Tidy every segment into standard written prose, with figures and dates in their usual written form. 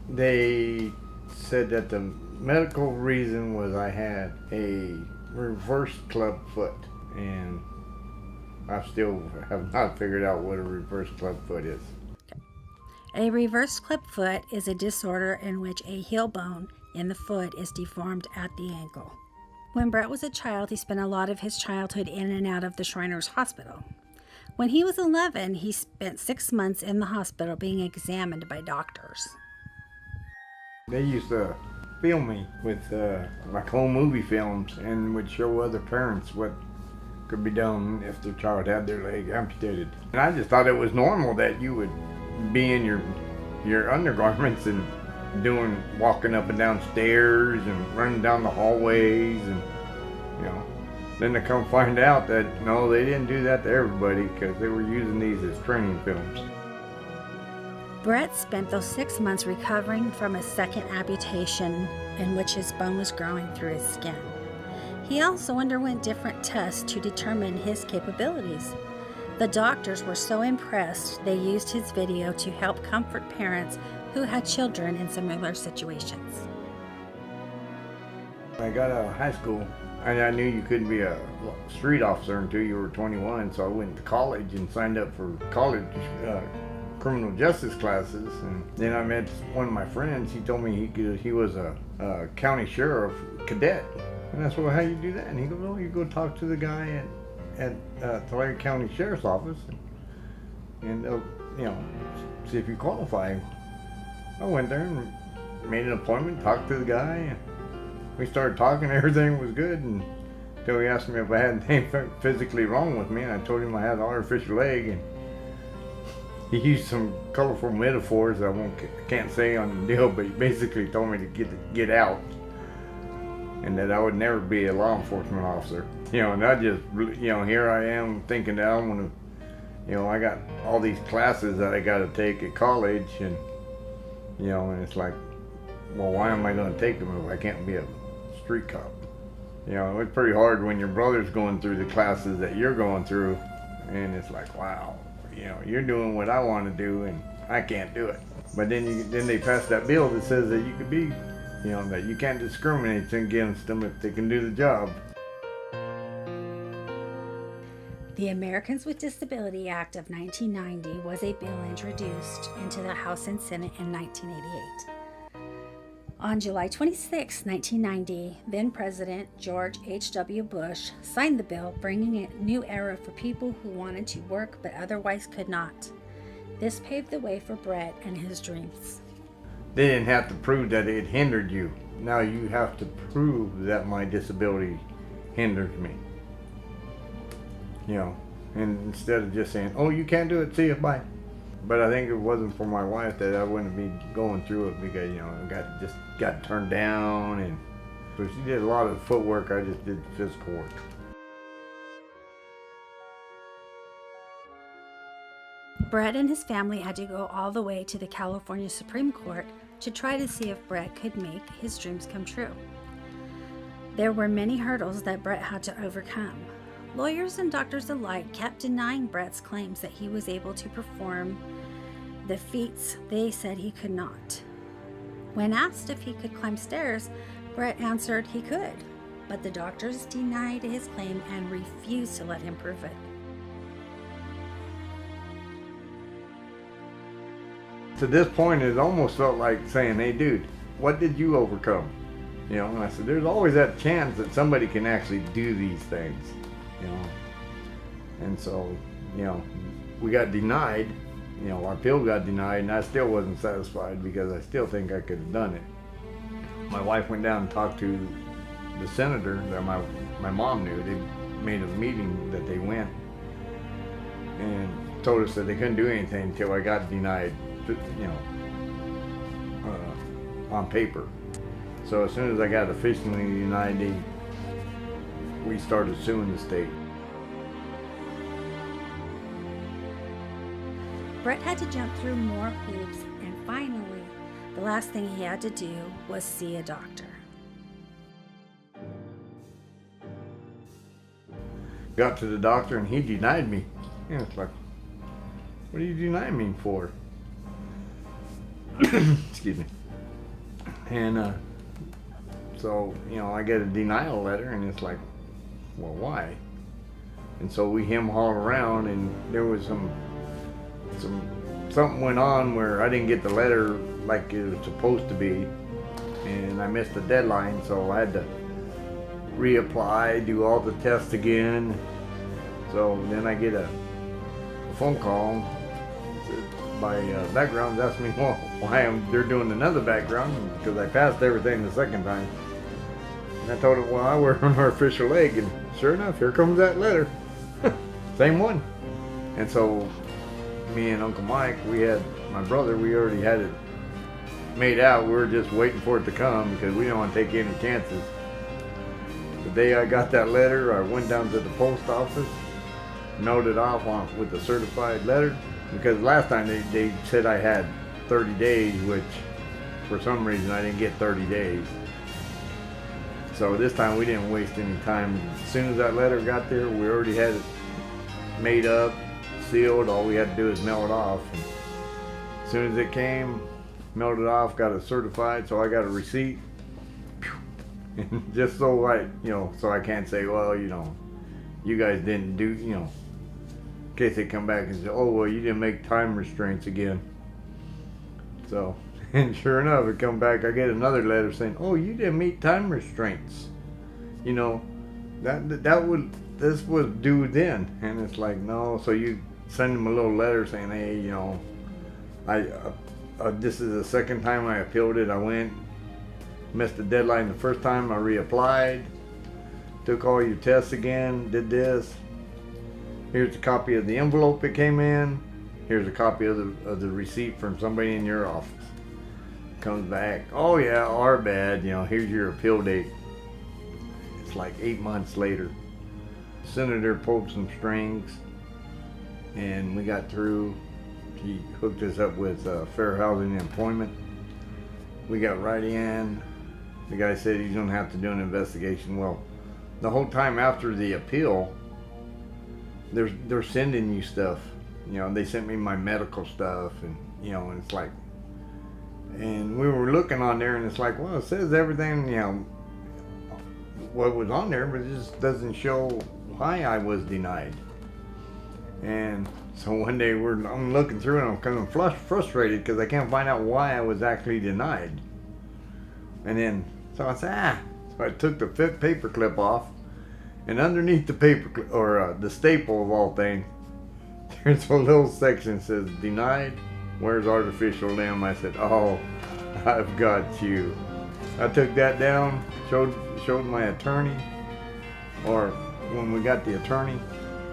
They said that the medical reason was I had a reverse club foot, and I still have not figured out what a reverse club foot is. A reverse club foot is a disorder in which a heel bone in the foot is deformed at the ankle. When Brett was a child, he spent a lot of his childhood in and out of the Shriners Hospital. When he was 11, he spent 6 months in the hospital being examined by doctors. They used to film me with like home movie films and would show other parents what could be done if their child had their leg amputated. And I just thought it was normal that you would be in your undergarments and walking up and down stairs and running down the hallways, and then to come find out that no, they didn't do that to everybody because they were using these as training films. Brett spent those 6 months recovering from a second amputation in which his bone was growing through his skin. He also underwent different tests to determine his capabilities. The doctors were so impressed they used his video to help comfort parents who had children in similar situations. I got out of high school, and I knew you couldn't be a street officer until you were 21, so I went to college and signed up for college criminal justice classes. And then I met one of my friends. He told me he was a county sheriff cadet, and I said, well, how do you do that? And he goes, well, you go talk to the guy at Tulare County Sheriff's Office, and they'll see if you qualify. I went there and made an appointment, talked to the guy, and we started talking. Everything was good until he asked me if I had anything physically wrong with me, and I told him I had an artificial leg. And he used some colorful metaphors that I can't say on the deal, but he basically told me to get out, and that I would never be a law enforcement officer. And I just, here I am thinking that I'm gonna, I got all these classes that I got to take at college, and and it's like, well, why am I going to take them if I can't be a street cop? It's pretty hard when your brother's going through the classes that you're going through, and it's like, wow, you're doing what I want to do, and I can't do it. But then they passed that bill that says that you could be, that you can't discriminate against them if they can do the job. The Americans with Disability Act of 1990 was a bill introduced into the House and Senate in 1988. On July 26, 1990, then President George H.W. Bush signed the bill, bringing a new era for people who wanted to work but otherwise could not. This paved the way for Brett and his dreams. They didn't have to prove that it hindered you. Now you have to prove that my disability hinders me. And instead of just saying, oh, you can't do it, see you, bye. But I think if it wasn't for my wife that I wouldn't be going through it, because, I just got turned down, and so she did a lot of footwork, I just did physical work. Brett and his family had to go all the way to the California Supreme Court to try to see if Brett could make his dreams come true. There were many hurdles that Brett had to overcome. Lawyers and doctors alike kept denying Brett's claims that he was able to perform the feats they said he could not. When asked if he could climb stairs, Brett answered he could, but the doctors denied his claim and refused to let him prove it. To this point, it almost felt like saying, hey, dude, what did you overcome? And I said, there's always that chance that somebody can actually do these things. And so, we got denied, our appeal got denied, and I still wasn't satisfied because I still think I could have done it. My wife went down and talked to the senator that my mom knew. They made a meeting that they went and told us that they couldn't do anything until I got denied, on paper. So as soon as I got officially denied, we started suing the state. Brett had to jump through more hoops, and finally, the last thing he had to do was see a doctor. Got to the doctor and he denied me. It's like, what are you denying me for? Excuse me. And so, I get a denial letter, and it's like, well, why? And so we hem haul around, and there was something went on where I didn't get the letter like it was supposed to be, and I missed the deadline, so I had to reapply, do all the tests again. So then I get a phone call by background asking me, well, why they're doing another background, because I passed everything the second time. And I told him, well, I wear an artificial leg, and sure enough, here comes that letter. Same one. And so me and Uncle Mike, my brother, we already had it made out. We were just waiting for it to come because we didn't want to take any chances. The day I got that letter, I went down to the post office, mailed it off with a certified letter, because last time they said I had 30 days, which for some reason I didn't get 30 days. So this time we didn't waste any time. As soon as that letter got there, we already had it made up, sealed. All we had to do is mail it off. And as soon as it came, mailed it off, got it certified, so I got a receipt. And just so I can't say, well, you guys didn't do, in case they come back and say, oh, well, you didn't make time restraints again. So, and sure enough, it come back, I get another letter saying, oh, you didn't meet time restraints. This was due then. And it's like, no. So you send them a little letter saying, hey, this is the second time I appealed it. I went, missed the deadline the first time, I reapplied, took all your tests again, did this. Here's a copy of the envelope it came in. Here's a copy of the receipt from somebody in your office. Comes back, oh yeah, our bad, here's your appeal date. It's like 8 months later. Senator pulled some strings, and we got through. He hooked us up with fair housing and employment. We got right in. The guy said he's gonna have to do an investigation. Well, the whole time after the appeal, they're sending you stuff. They sent me my medical stuff, and and it's like, and we were looking on there, and it's like, well, it says everything, what was on there, but it just doesn't show why I was denied. And so one day I'm looking through, and I'm kind of frustrated because I can't find out why I was actually denied. And then, so I said, So I took the paper clip off, and underneath the paper clip, or the staple of all things, there's a little section that says, denied, where's artificial limb? I said, oh, I've got you. I took that down, showed my attorney, or when we got the attorney,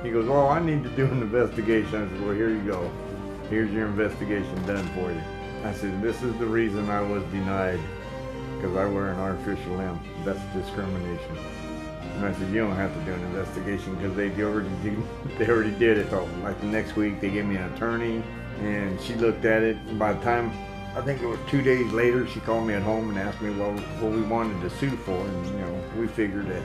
he goes, oh, I need to do an investigation. I said, well, here you go. Here's your investigation done for you. I said, this is the reason I was denied, because I wear an artificial limb. That's discrimination. And I said, you don't have to do an investigation because they already did it. So like the next week, they gave me an attorney, and she looked at it. And by the time, I think it was 2 days later, she called me at home and asked me what we wanted to sue for. And we figured that,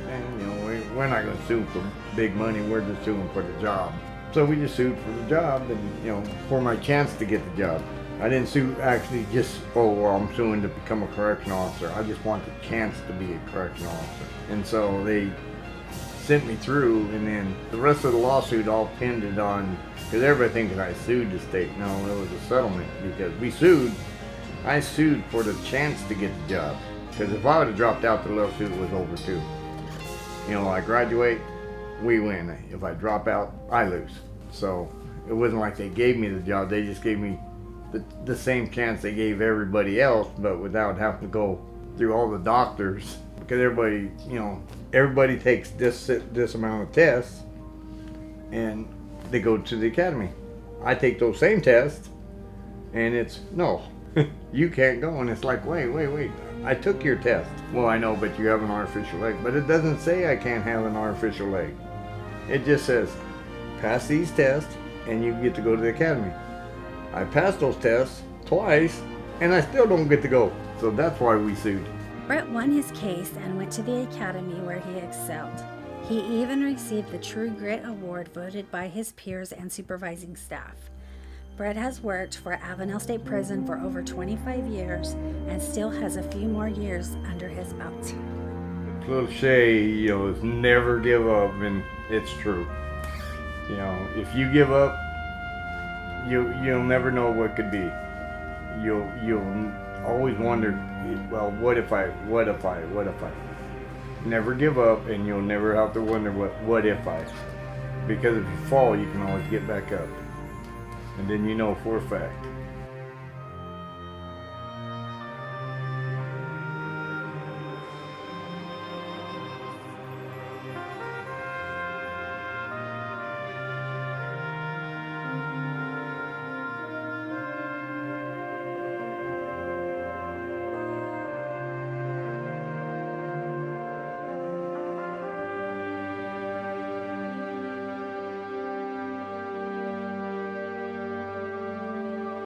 we're not going to sue for big money. We're just suing for the job. So we just sued for the job, and for my chance to get the job. I didn't sue actually just, I'm suing to become a correctional officer. I just want the chance to be a correctional officer. And so they sent me through, and then the rest of the lawsuit all pinned on, because everybody thinks I sued the state. No, it was a settlement, because I sued for the chance to get the job. Because if I would have dropped out, the lawsuit was over too. I graduate, we win. If I drop out, I lose. So it wasn't like they gave me the job, they just gave me the same chance they gave everybody else, but without having to go through all the doctors, because everybody takes this amount of tests, and they go to the academy. I take those same tests, and it's no, you can't go, and it's like, wait, I took your test. Well, I know, but you have an artificial leg, but it doesn't say I can't have an artificial leg. It just says pass these tests, and you get to go to the academy. I passed those tests twice, and I still don't get to go. So that's why we sued. Brett won his case and went to the academy where he excelled. He even received the True Grit Award voted by his peers and supervising staff. Brett has worked for Avenel State Prison for over 25 years and still has a few more years under his belt. Cliche, is never give up, and it's true. If you give up, you'll never know what could be. You'll always wonder, well, what if I? Never give up, and you'll never have to wonder what if I. Because if you fall, you can always get back up. And then you know for a fact